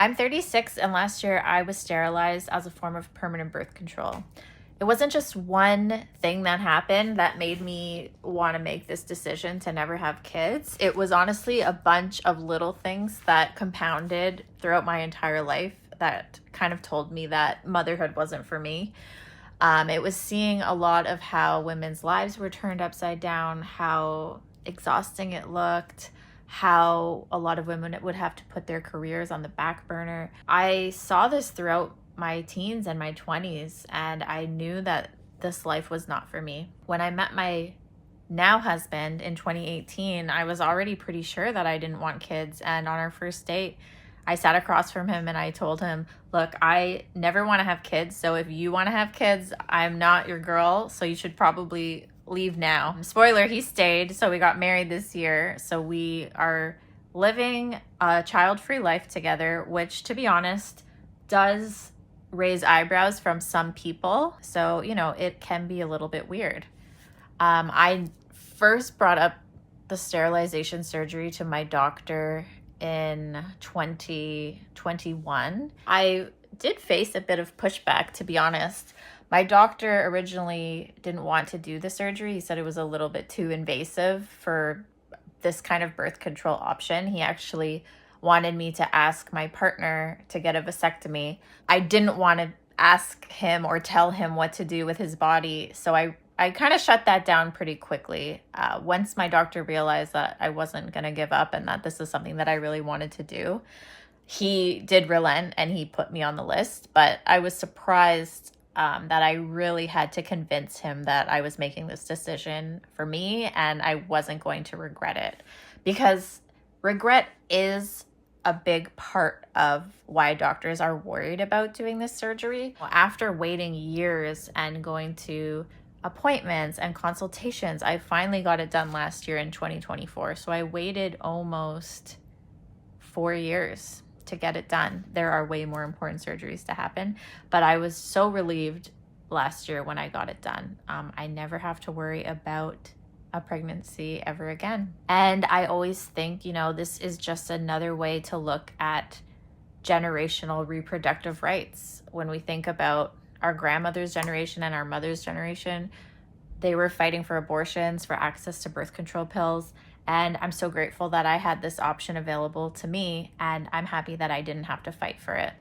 I'm 36, and last year I was sterilized as a form of permanent birth control. It wasn't just one thing that happened that made me want to make this decision to never have kids. It was honestly a bunch of little things that compounded throughout my entire life that kind of told me that motherhood wasn't for me. It was seeing a lot of how women's lives were turned upside down, how exhausting it looked, how a lot of women would have to put their careers on the back burner. I saw this throughout my teens and my 20s, and I knew that this life was not for me. When I met my now husband in 2018, I was already pretty sure that I didn't want kids. And on our first date, I sat across from him and I told him, look, I never want to have kids. So if you want to have kids, I'm not your girl. So you should probably leave now. Spoiler, he stayed. So we got married this year. So we are living a child-free life together, which, to be honest, does raise eyebrows from some people. So, it can be a little bit weird. I first brought up the sterilization surgery to my doctor in 2021. I did face a bit of pushback, to be honest. My doctor originally didn't want to do the surgery. He said it was a little bit too invasive for this kind of birth control option. He actually wanted me to ask my partner to get a vasectomy. I didn't want to ask him or tell him what to do with his body, so I kind of shut that down pretty quickly. Once my doctor realized that I wasn't going to give up and that this is something that I really wanted to do, he did relent and he put me on the list. But I was surprised that I really had to convince him that I was making this decision for me and I wasn't going to regret it. Because regret is a big part of why doctors are worried about doing this surgery. After waiting years and going to appointments and consultations, I finally got it done last year in 2024. So I waited almost 4 years to get it done. There are way more important surgeries to happen, but I was so relieved last year when I got it done. I never have to worry about a pregnancy ever again. And I always think, this is just another way to look at generational reproductive rights. When we think about our grandmother's generation and our mother's generation, they were fighting for abortions, for access to birth control pills. And I'm so grateful that I had this option available to me, and I'm happy that I didn't have to fight for it.